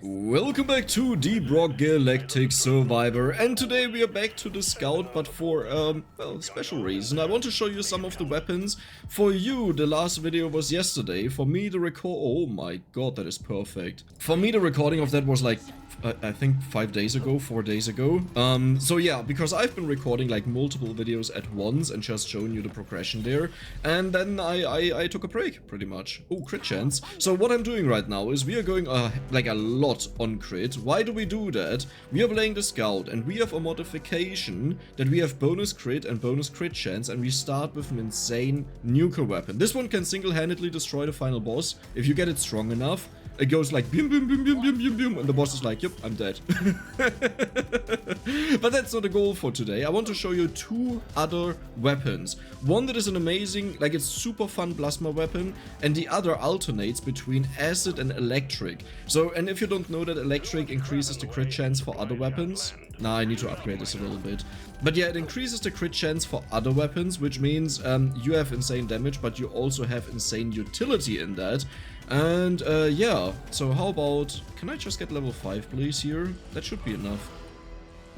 Welcome back to the Galactic Survivor, and today we are back to the scout, but for well, a special reason. I want to show you some of the weapons. For you, the last video was yesterday. For me, the oh my god, that is perfect. For me, the recording of that was like, I think 5 days ago, 4 days ago. So yeah, because I've been recording like multiple videos at once and just showing you the progression there. And then I took a break, pretty much. Oh, crit chance. So what I'm doing right now is we are going like a lot on crit. Why do we do that? We are playing the scout and we have a modification that we have bonus crit and bonus crit chance, and we start with an insane nuclear weapon. This one can single-handedly destroy the final boss if you get it strong enough. It goes like boom, boom, boom, boom, boom, boom, boom, and the boss is like, yep, I'm dead. But that's not the goal for today. I want to show you two other weapons. One that is an amazing, like it's super fun plasma weapon, and the other alternates between acid and electric. So, and if you don't know that electric increases the crit chance for other weapons. Nah, I need to upgrade this a little bit. But yeah, it increases the crit chance for other weapons, which means you have insane damage, but you also have insane utility in that. And yeah, so how about, can I just get level 5 please here? That should be enough.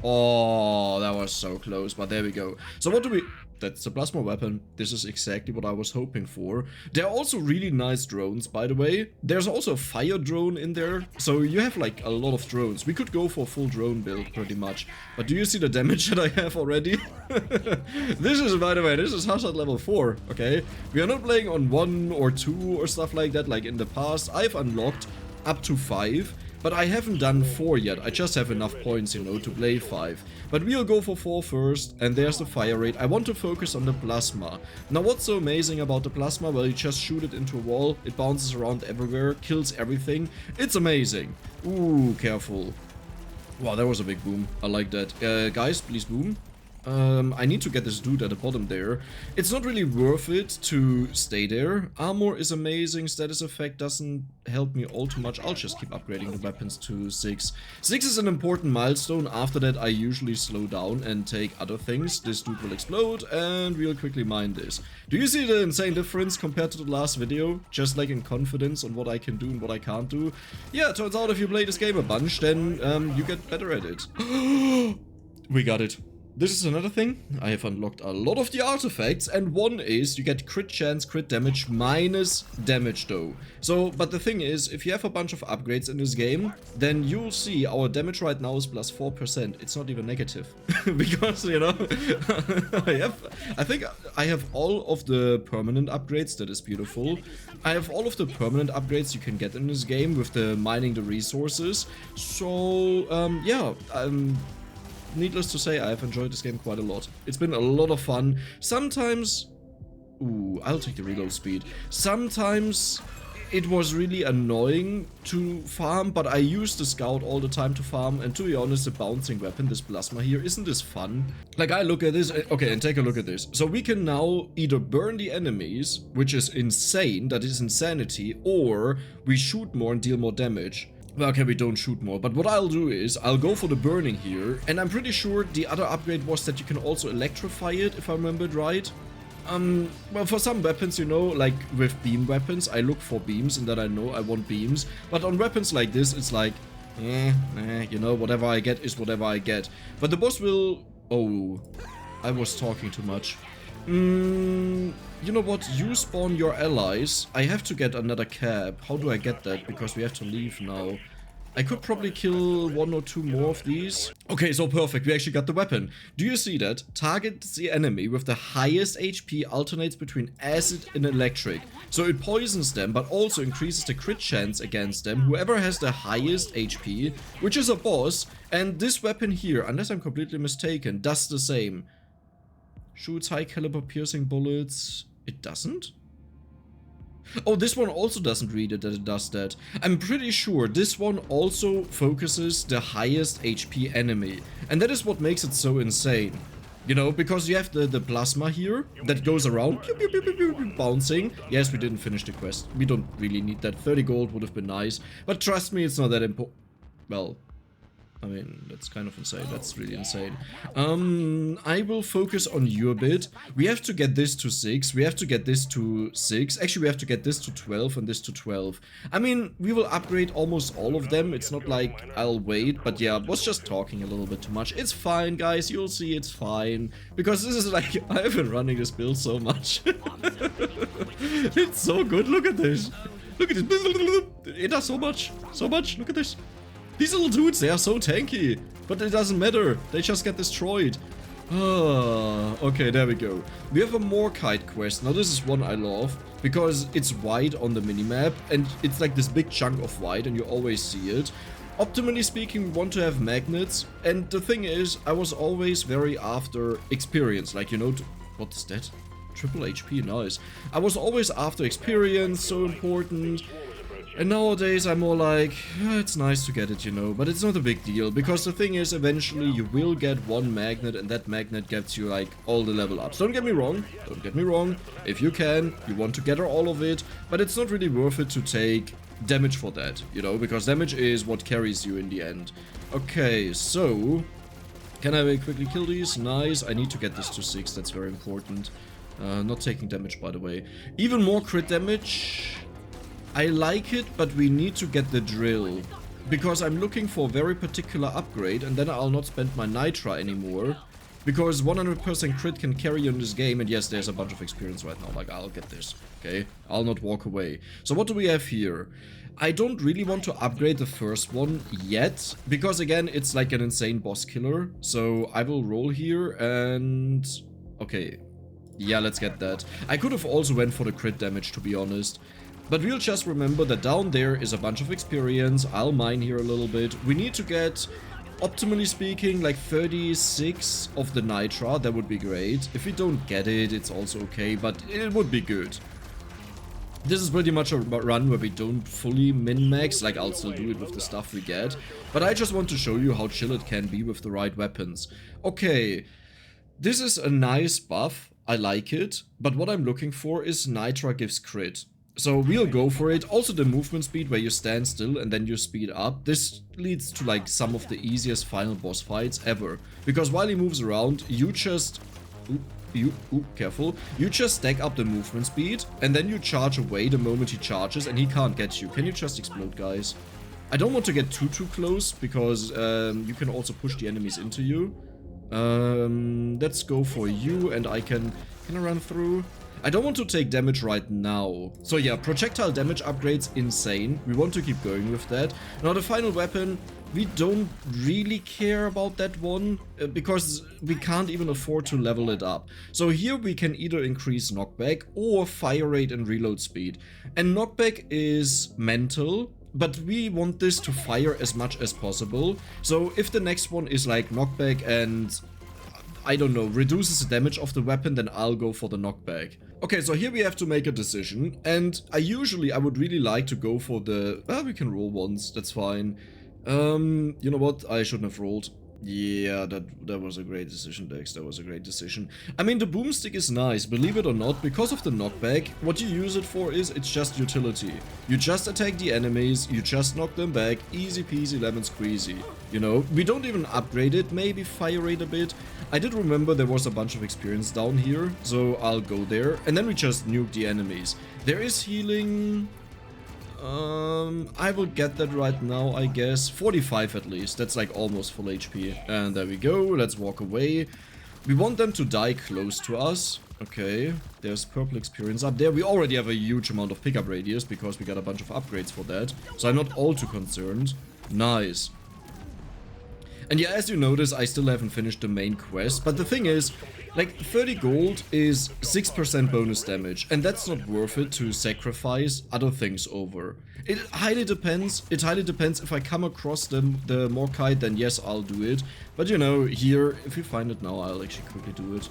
Oh, that was so close, but there we go. So what do we... That's the plasma weapon. This is exactly what I was hoping for. There are also really nice drones, by the way. There's also a fire drone in there. So you have like a lot of drones. We could go for a full drone build pretty much. But do you see the damage that I have already? This is, by the way, this is hazard level 4, okay? We are not playing on 1 or 2 or stuff like that like in the past. I've unlocked up to 5. But I haven't done 4 yet. I just have enough points, you know, to play 5. But we'll go for 4 first, and there's the fire rate. I want to focus on the plasma. Now, what's so amazing about the plasma? Well, you just shoot it into a wall, it bounces around everywhere, kills everything. It's amazing. Ooh, careful. Wow, that was a big boom. I like that. Guys, please boom. I need to get this dude at the bottom there. It's not really worth it to stay there. Armor is amazing, status effect doesn't help me all too much. I'll just keep upgrading the weapons to 6. 6 is an important milestone. After that I usually slow down and take other things. This dude will explode and we'll quickly mine this. Do you see the insane difference compared to the last video? Just like in confidence on what I can do and what I can't do. Yeah, it turns out if you play this game a bunch, then you get better at it. We got it. This is another thing. I have unlocked a lot of the artifacts, and one is you get crit chance, crit damage, minus damage though. So, but the thing is, if you have a bunch of upgrades in this game, then you'll see our damage right now is plus 4%. It's not even negative. Because, you know, I think I have all of the permanent upgrades. That is beautiful. I have all of the permanent upgrades you can get in this game with the mining the resources. So, yeah, needless to say, I've enjoyed this game quite a lot. It's been a lot of fun. Sometimes... Ooh, I'll take the reload speed. Sometimes it was really annoying to farm, but I use the scout all the time to farm, and to be honest, the bouncing weapon, this plasma here, isn't this fun? Like, I look at this... Okay, and take a look at this. So we can now either burn the enemies, which is insane, that is insanity, or we shoot more and deal more damage. Well, okay, we don't shoot more, but what I'll do is, I'll go for the burning here, and I'm pretty sure the other upgrade was that you can also electrify it, if I remember it right. Well, for some weapons, you know, like with beam weapons, I look for beams, and that I know I want beams, but on weapons like this, it's like, you know, whatever I get is whatever I get. But the boss will... Oh, I was talking too much. You know what? You spawn your allies. I have to get another cab. How do I get that? Because we have to leave now. I could probably kill 1 or 2 more of these. Okay, so perfect. We actually got the weapon. Do you see that? Targets the enemy with the highest HP, alternates between acid and electric. So it poisons them, but also increases the crit chance against them. Whoever has the highest HP, which is a boss. And this weapon here, unless I'm completely mistaken, does the same. Shoots high caliber piercing bullets. It doesn't? Oh, this one also doesn't read it that it does that. I'm pretty sure this one also focuses the highest HP enemy. And that is what makes it so insane. You know, because you have the plasma here that goes around, pew, pew, pew, pew, pew, pew, bouncing. Yes, we didn't finish the quest. We don't really need that. 30 gold would have been nice. But trust me, it's not that important. Well... I mean, that's kind of insane. That's really insane. I will focus on you a bit. We have to get this to 6. We have to get this to 6. Actually, we have to get this to 12 and this to 12. I mean, we will upgrade almost all of them. It's not like I'll wait. But yeah, I was just talking a little bit too much. It's fine, guys. You'll see it's fine. Because this is like, I've been running this build so much. It's so good. Look at this. Look at this. It does so much. So much. Look at this. These little dudes, they are so tanky. But it doesn't matter. They just get destroyed. Ah, okay, there we go. We have a more kite quest. Now this is one I love. Because it's white on the minimap. And it's like this big chunk of white. And you always see it. Optimally speaking, we want to have magnets. And the thing is, I was always very after experience. Like, you know, what is that? Triple HP, nice. I was always after experience, so important. And nowadays I'm more like, it's nice to get it, you know, but it's not a big deal. Because the thing is, eventually you will get one magnet and that magnet gets you like all the level ups. Don't get me wrong, If you can, you want to gather all of it, but it's not really worth it to take damage for that, you know, because damage is what carries you in the end. Okay, so can I quickly kill these? Nice, I need to get this to 6, that's very important. Not taking damage, by the way. Even more crit damage. I like it, but we need to get the drill. Because I'm looking for a very particular upgrade, and then I'll not spend my Nitra anymore. Because 100% crit can carry you in this game, and yes, there's a bunch of experience right now. Like, I'll get this, okay? I'll not walk away. So what do we have here? I don't really want to upgrade the first one yet, because again, it's like an insane boss killer. So I will roll here, and... okay. Yeah, let's get that. I could have also went for the crit damage, to be honest. But we'll just remember that down there is a bunch of experience. I'll mine here a little bit. We need to get, optimally speaking, like 36 of the Nitra. That would be great. If we don't get it, it's also okay, but it would be good. This is pretty much a run where we don't fully min-max. Like, I'll still do it with the stuff we get. But I just want to show you how chill it can be with the right weapons. Okay, this is a nice buff. I like it. But what I'm looking for is Nitra gives crit. So we'll go for it. Also the movement speed where you stand still and then you speed up. This leads to like some of the easiest final boss fights ever. Because while he moves around, you just... careful. You just stack up the movement speed and then you charge away the moment he charges and he can't get you. Can you just explode, guys? I don't want to get too close because you can also push the enemies into you. Let's go for you and I can I run through? I don't want to take damage right now. So yeah, projectile damage upgrades, insane. We want to keep going with that. Now the final weapon, we don't really care about that one because we can't even afford to level it up. So here we can either increase knockback or fire rate and reload speed. And knockback is mental, but we want this to fire as much as possible. So if the next one is like knockback and... I don't know, reduces the damage of the weapon, then I'll go for the knockback. Okay, so here we have to make a decision, and I would really like to go for the... well, we can roll once, that's fine. You know what, I shouldn't have rolled. Yeah, that was a great decision, Dex, that was a great decision. I mean, the boomstick is nice, believe it or not, because of the knockback, what you use it for is, it's just utility. You just attack the enemies, you just knock them back, easy peasy lemon squeezy. You know, we don't even upgrade it, maybe fire rate a bit. I did remember there was a bunch of experience down here, so I'll go there, and then we just nuke the enemies. There is healing... I will get that right now, I guess. 45 at least. That's like almost full HP. And there we go. Let's walk away. We want them to die close to us. Okay. There's purple experience up there. We already have a huge amount of pickup radius because we got a bunch of upgrades for that. So I'm not all too concerned. Nice. And yeah, as you notice, I still haven't finished the main quest. But the thing is, like, 30 gold is 6% bonus damage. And that's not worth it to sacrifice other things over. It highly depends. It highly depends. If I come across the Morkite, then yes, I'll do it. But you know, here, if we find it now, I'll actually quickly do it.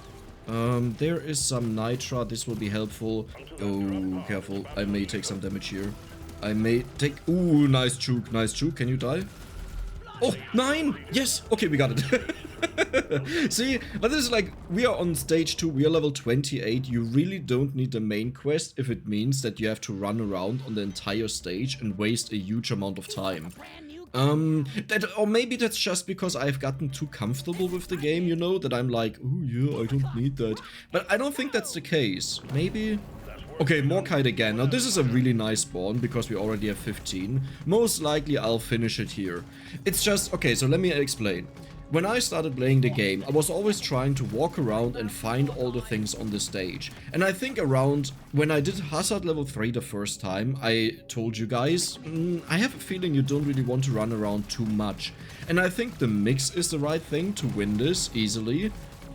There is some Nitra. This will be helpful. Oh, careful. I may take some damage here. I may take... ooh, nice juke. Nice juke. Can you die? Oh, 9! Yes! Okay, we got it. See, but this is like, we are on stage 2, we are level 28. You really don't need the main quest if it means that you have to run around on the entire stage and waste a huge amount of time. Or maybe that's just because I've gotten too comfortable with the game, you know, that I'm like, oh yeah, I don't need that. But I don't think that's the case. Maybe. Okay, Morkite again. Now this is a really nice spawn because we already have 15. Most likely I'll finish it here. It's just, okay, so let me explain. When I started playing the game, I was always trying to walk around and find all the things on the stage. And I think around when I did Hazard level 3 the first time, I told you guys, I have a feeling you don't really want to run around too much. And I think the mix is the right thing to win this easily.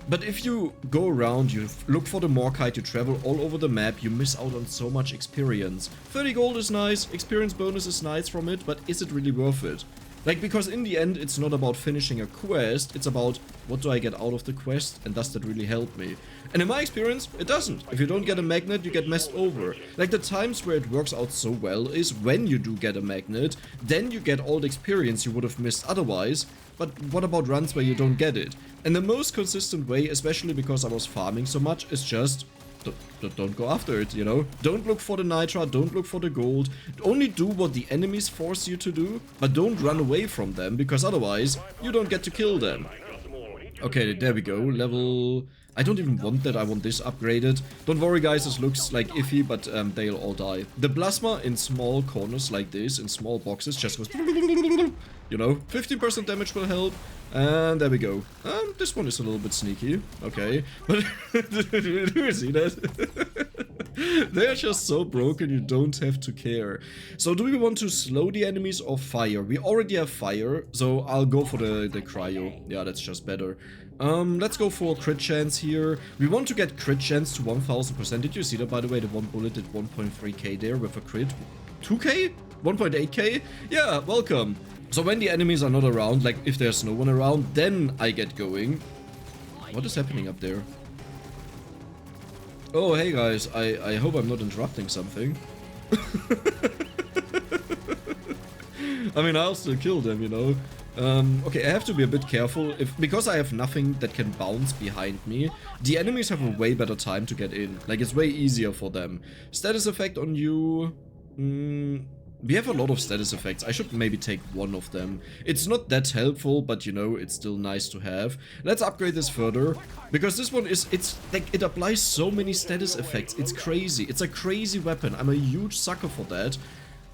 But if you go around, you look for the Morkite, you travel all over the map, you miss out on so much experience. 30 gold is nice, experience bonus is nice from it, but is it really worth it? Like, because in the end, it's not about finishing a quest, it's about what do I get out of the quest, and does that really help me? And in my experience, it doesn't. If you don't get a magnet, you get messed over. Like, the times where it works out so well is when you do get a magnet, then you get all the experience you would have missed otherwise. But what about runs where you don't get it? And the most consistent way, especially because I was farming so much, is just don't go after it, you know? Don't look for the nitra, don't look for the gold. Only do what the enemies force you to do, but don't run away from them, because otherwise you don't get to kill them. Okay, there we go. Level... I don't even want that, I want this upgraded. Don't worry guys, this looks like iffy, but they'll all die. The plasma in small corners like this, in small boxes, just goes... You know, 15% damage will help. And there we go. This one is a little bit sneaky. Okay. But do you see that? They are just so broken, you don't have to care. So do we want to slow the enemies or fire? We already have fire, so I'll go for the cryo. Yeah, that's just better. Let's go for crit chance here. We want to get crit chance to 1000%. Did you see that, by the way? The one bullet did 1.3k there with a crit. 2k? 1.8k? Yeah, welcome. So when the enemies are not around, like if there's no one around, then I get going. What is happening up there? Oh, hey guys, I hope I'm not interrupting something. I mean, I'll still kill them, you know. Okay, I have to be a bit careful, because I have nothing that can bounce behind me, the enemies have a way better time to get in. Like, it's way easier for them. Status effect on you... we have a lot of status effects. I should maybe take one of them. It's not that helpful, but you know, it's still nice to have. Let's upgrade this further, because this one is, it's like, it applies so many status effects. It's crazy. It's a crazy weapon. I'm a huge sucker for that.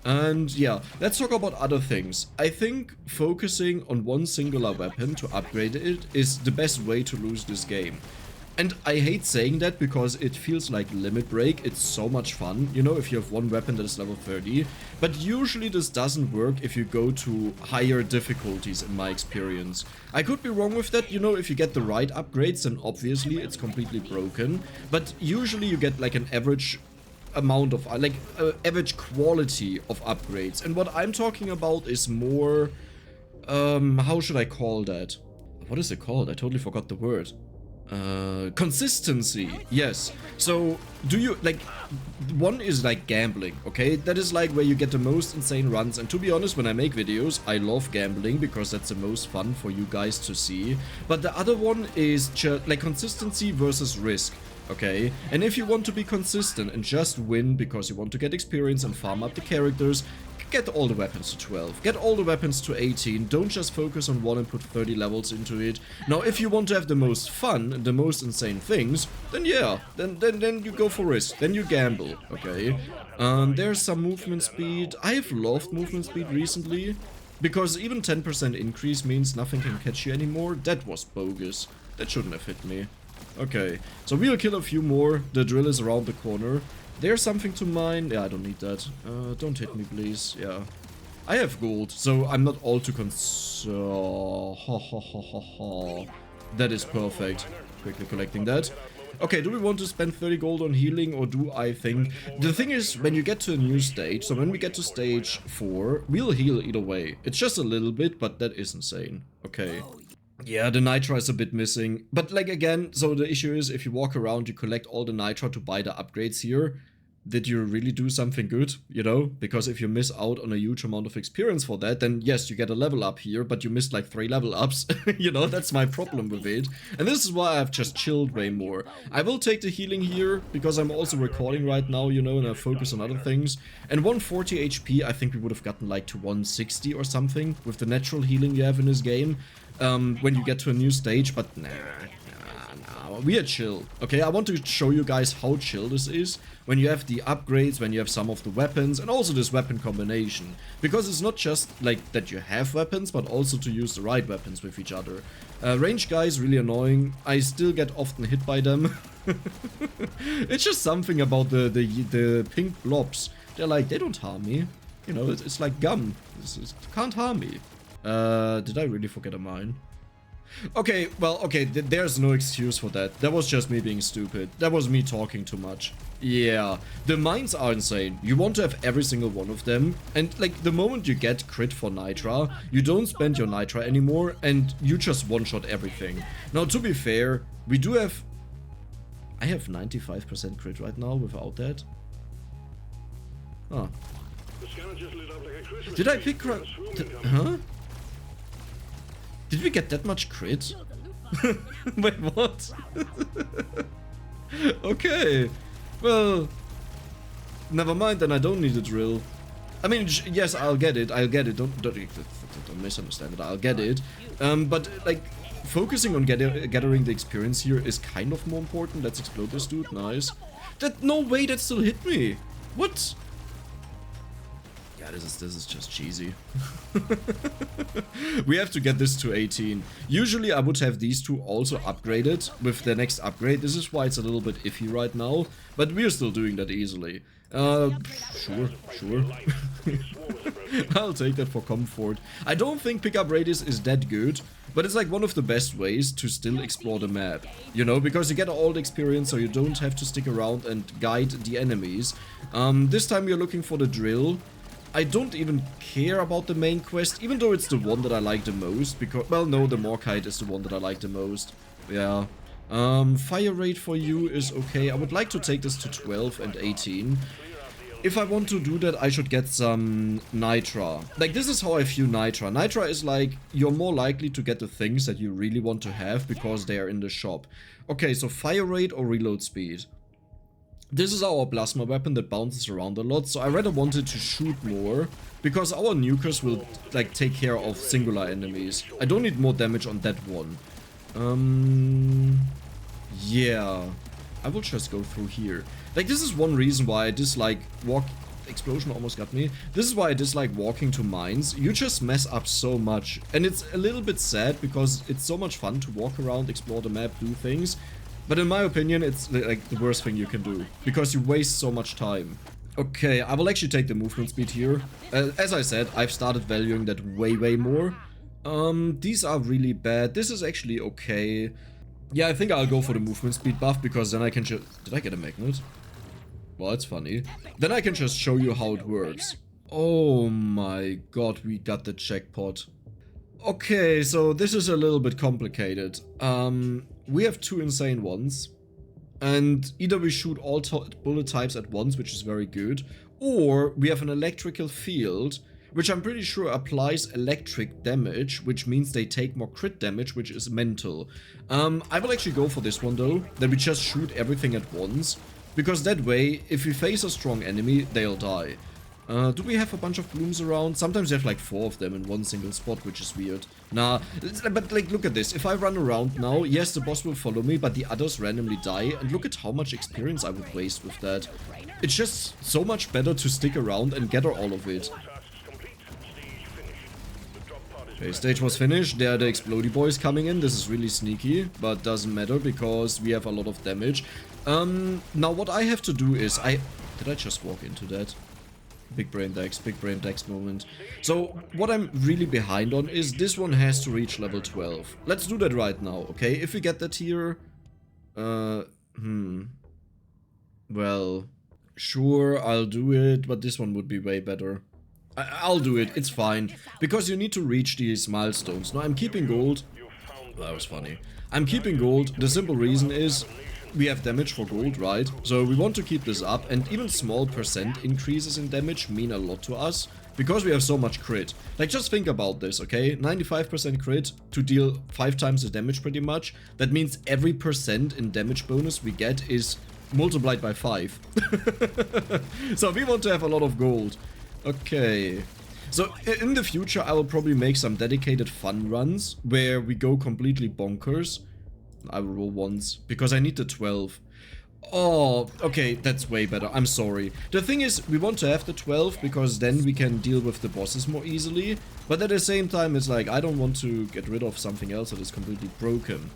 And yeah, let's talk about other things. I think focusing on one singular weapon to upgrade it is the best way to lose this game. And I hate saying that because it feels like Limit Break. It's so much fun, you know, if you have one weapon that is level 30. But usually this doesn't work if you go to higher difficulties, in my experience. I could be wrong with that, you know, if you get the right upgrades, then obviously it's completely broken. But usually you get like an average amount of, like, average quality of upgrades. And what I'm talking about is more, how should I call that? What is it called? I totally forgot the word. Consistency, yes. So do you, like, one is like gambling, okay? That is like where you get the most insane runs, and to be honest, when I make videos, I love gambling because that's the most fun for you guys to see. But the other one is like consistency versus risk, okay? And if you want to be consistent and just win because you want to get experience and farm up the characters, get all the weapons to 12, get all the weapons to 18, don't just focus on one and put 30 levels into it. Now, if you want to have the most fun and the most insane things, then yeah, then you go for risk, then you gamble, okay? There's some movement speed. I've loved movement speed recently, because even 10% increase means nothing can catch you anymore. That was bogus. That shouldn't have hit me. Okay, so we'll kill a few more. The drill is around the corner. There's something to mine. Yeah, I don't need that. Don't hit me, please. Yeah. I have gold, so I'm not all too That is perfect. Quickly collecting that. Okay, do we want to spend 30 gold on healing, or do I think... The thing is, when you get to a new stage, so when we get to stage 4, we'll heal either way. It's just a little bit, but that is insane. Okay. Yeah, the nitra is a bit missing. But like again, so the issue is if you walk around, you collect all the nitra to buy the upgrades here. did you really do something good, you know? Because if you miss out on a huge amount of experience for that, then yes, you get a level up here, but you missed like 3 level ups. You know, that's my problem with it. And this is why I've just chilled way more. I will take the healing here, because I'm also recording right now, you know, and I focus on other things. And 140 HP, I think we would have gotten like to 160 or something with the natural healing you have in this game when you get to a new stage, but nah. We are chill. Okay, I want to show you guys how chill this is when you have the upgrades, when you have some of the weapons, and also this weapon combination. Because it's not just like that you have weapons, but also to use the right weapons with each other. Range guys, really annoying. I still get often hit by them. It's just something about the pink blobs. They're like, they don't harm me. You know, it's like gum. It can't harm me. Did I really forget a mine? Okay, well, okay, there's no excuse for that. That was just me being stupid. That was me talking too much. Yeah, the mines are insane. You want to have every single one of them. And, like, the moment you get crit for Nitra, you don't spend your Nitra anymore, and you just one-shot everything. Now, to be fair, we do have... I have 95% crit right now without that. Huh. Did I pick... Huh? Did we get that much crit? Wait, what? Okay. Well, never mind, then I don't need a drill. I mean, yes, I'll get it. Don't misunderstand it. I'll get it. But, like, focusing on gathering the experience here is kind of more important. Let's explode this dude. Nice. No way, that still hit me. What? Yeah, this is just cheesy. We have to get this to 18. Usually I would have these two also upgraded with the next upgrade. This is why it's a little bit iffy right now, but we're still doing that easily. Sure. I'll take that for comfort. I don't think pickup radius is that good, but it's like one of the best ways to still explore the map. You know, because you get all the experience, so you don't have to stick around and guide the enemies. This time we're looking for the drill. I don't even care about the main quest, even though it's the one that I like the most, because, well, no, the Morkite is the one that I like the most. Yeah. Fire rate for you is okay. I would like to take this to 12 and 18. If I want to do that, I should get some Nitra. Like, this is how I view Nitra. Nitra is like, you're more likely to get the things that you really want to have because they are in the shop. Okay, so fire rate or reload speed. This is our plasma weapon that bounces around a lot, so I rather wanted to shoot more, because our nukers will, like, take care of singular enemies. I don't need more damage on that one. Yeah. I will just go through here. Like, this is one reason why I dislike explosion almost got me. This is why I dislike walking to mines. You just mess up so much. And it's a little bit sad, because it's so much fun to walk around, explore the map, do things. But in my opinion, it's like the worst thing you can do, because you waste so much time. Okay, I will actually take the movement speed here. As I said, I've started valuing that way more. These are really bad. This is actually okay. Yeah, I think I'll go for the movement speed buff, because then I can just... Did I get a magnet? Well, that's funny. Then I can just show you how it works. Oh my god, we got the jackpot. Okay, so this is a little bit complicated. We have two insane ones, and either we shoot all bullet types at once, which is very good, or we have an electrical field, which I'm pretty sure applies electric damage, which means they take more crit damage, which is mental. I will actually go for this one though, that we just shoot everything at once, because that way, if we face a strong enemy, they'll die. Do we have a bunch of blooms around? Sometimes you have like 4 of them in one single spot, which is weird. Nah, but like, look at this. If I run around now, yes, the boss will follow me, but the others randomly die. And look at how much experience I would waste with that. It's just so much better to stick around and gather all of it. Okay, stage was finished. There are the explodey boys coming in. This is really sneaky, but doesn't matter because we have a lot of damage. Now what I have to do is Did I just walk into that? Big brain dex moment. So, what I'm really behind on is this one has to reach level 12. Let's do that right now, okay? If we get that here... Well, sure, I'll do it, but this one would be way better. I'll do it, it's fine. Because you need to reach these milestones. Now, I'm keeping gold. That was funny. I'm keeping gold. The simple reason is... we have damage for gold, right? So we want to keep this up, and even small percent increases in damage mean a lot to us because we have so much crit. Like, just think about this, okay? 95% crit to deal 5 times the damage pretty much. That means every percent in damage bonus we get is multiplied by 5. So we want to have a lot of gold. Okay. So in the future I will probably make some dedicated fun runs where we go completely bonkers. I will roll once because I need the 12. Oh, okay, that's way better. I'm sorry. The thing is, we want to have the 12 because then we can deal with the bosses more easily. But at the same time, it's like, I don't want to get rid of something else that is completely broken.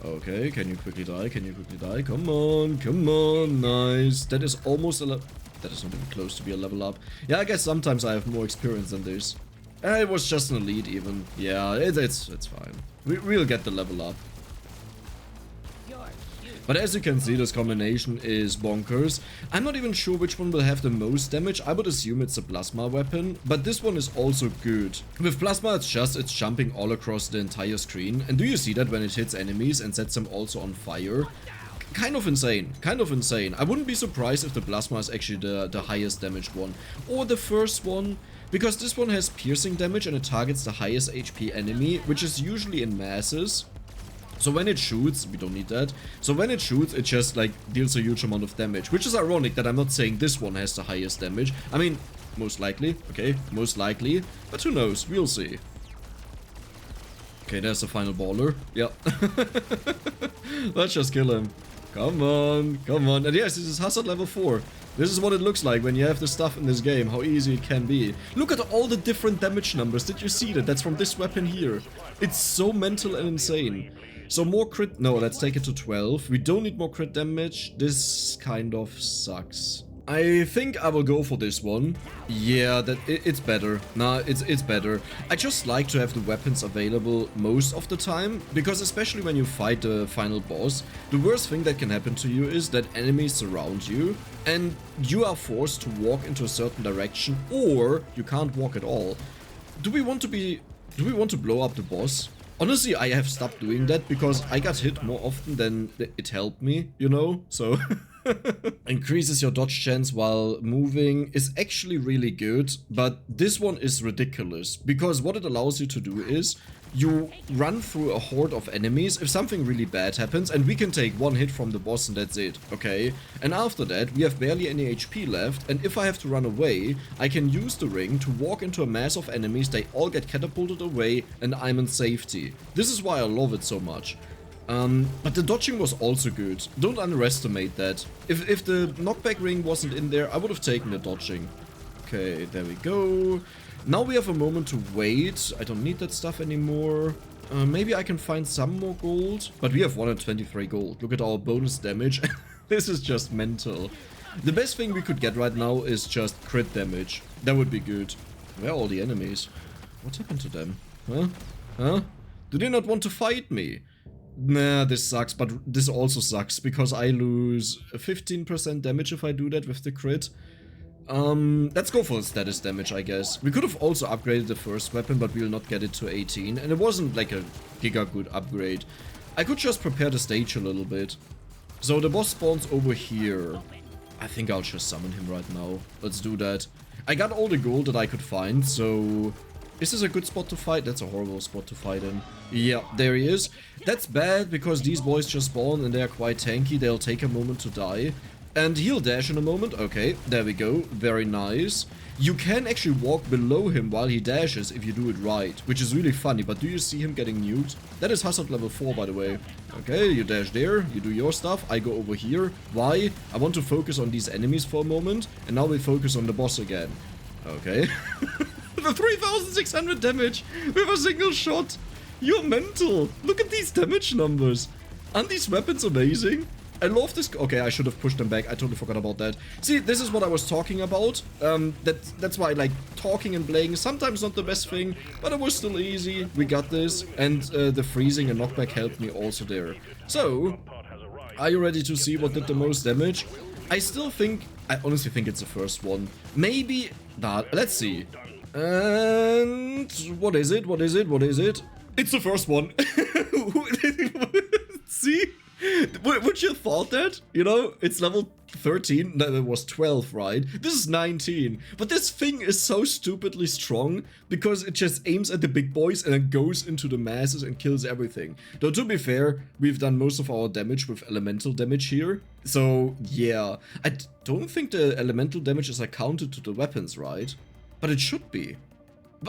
Okay, can you quickly die? Can you quickly die? Come on, nice. That is almost a level. That is not even close to be a level up. Yeah, I guess sometimes I have more experience than this. It was just an elite even. Yeah, it's fine. We'll get the level up. But as you can see, this combination is bonkers. I'm not even sure which one will have the most damage. I would assume it's a plasma weapon, but this one is also good. With plasma, it's jumping all across the entire screen. And do you see that when it hits enemies and sets them also on fire? Kind of insane, kind of insane. I wouldn't be surprised if the plasma is actually the highest damaged one. Or the first one, because this one has piercing damage and it targets the highest HP enemy, which is usually in masses. So when it shoots, we don't need that. So when it shoots, it just like deals a huge amount of damage, which is ironic that I'm not saying this one has the highest damage. I mean, most likely, okay, most likely, but who knows, we'll see. Okay, there's the final baller. Yeah. Let's just kill him. Come on, come on. And yes, this is Hazard level 4. This is what it looks like when you have the stuff in this game, how easy it can be. Look at all the different damage numbers. Did you see that? That's from this weapon here. It's so mental and insane. So more crit... No, let's take it to 12. We don't need more crit damage. This kind of sucks. I think I will go for this one. Yeah, it's better. Nah, it's better. I just like to have the weapons available most of the time, because especially when you fight the final boss, the worst thing that can happen to you is that enemies surround you, and you are forced to walk into a certain direction, or you can't walk at all. Do we want to blow up the boss? Honestly, I have stopped doing that because I got hit more often than it helped me, you know? So... Increases your dodge chance while moving is actually really good, but this one is ridiculous because what it allows you to do is you run through a horde of enemies if something really bad happens, and we can take one hit from the boss and that's it, okay? And after that we have barely any HP left, and if I have to run away, I can use the ring to walk into a mass of enemies, they all get catapulted away and I'm in safety. This is why I love it so much. But the dodging was also good. Don't underestimate that. If the knockback ring wasn't in there, I would have taken the dodging. Okay, there we go. Now we have a moment to wait. I don't need that stuff anymore. Maybe I can find some more gold. But we have 123 gold. Look at our bonus damage. This is just mental. The best thing we could get right now is just crit damage. That would be good. Where are all the enemies? What happened to them? Huh? Huh? Do they not want to fight me? Nah, this sucks, but this also sucks because I lose 15% damage if I do that with the crit. Let's go for status damage, I guess. We could have also upgraded the first weapon, but we'll not get it to 18, and it wasn't like a giga good upgrade. I could just prepare the stage a little bit. So the boss spawns over here. I think I'll just summon him right now. Let's do that. I got all the gold that I could find, so... Is this a good spot to fight? That's a horrible spot to fight in. Yeah, there he is. That's bad because these boys just spawn and they're quite tanky. They'll take a moment to die. And he'll dash in a moment. Okay, there we go. Very nice. You can actually walk below him while he dashes if you do it right, which is really funny. But do you see him getting nuked? That is Hazard level 4, by the way. Okay, you dash there. You do your stuff. I go over here. Why? I want to focus on these enemies for a moment. And now we focus on the boss again. Okay. The 3600 damage with a single shot. You're mental. Look at these damage numbers. Aren't these weapons amazing? I love this. Okay, I should have pushed them back. I totally forgot about that. See, this is what I was talking about. That's why, like, talking and playing is sometimes not the best thing, but it was still easy. We got this, and the freezing and knockback helped me also there. So, are you ready to see what did the most damage? I honestly think it's the first one. Maybe that. Let's see. And what is it? What is it? What is it? It's the first one. See? Would you have thought that? You know, it's level 13, no, it was 12, right? This is 19. But this thing is so stupidly strong because it just aims at the big boys and then goes into the masses and kills everything. Though to be fair, we've done most of our damage with elemental damage here. So yeah, I don't think the elemental damage is accounted to the weapons, right? But it should be.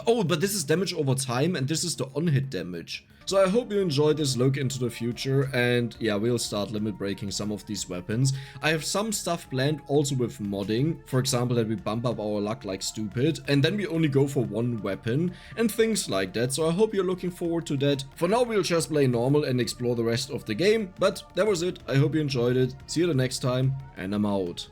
Oh, but this is damage over time and this is the on-hit damage. So I hope you enjoyed this look into the future, and yeah, we'll start limit breaking some of these weapons. I have some stuff planned also with modding, for example that we bump up our luck like stupid, and then we only go for one weapon, and things like that, so I hope you're looking forward to that. For now we'll just play normal and explore the rest of the game, but that was it. I hope you enjoyed it. See you the next time, and I'm out.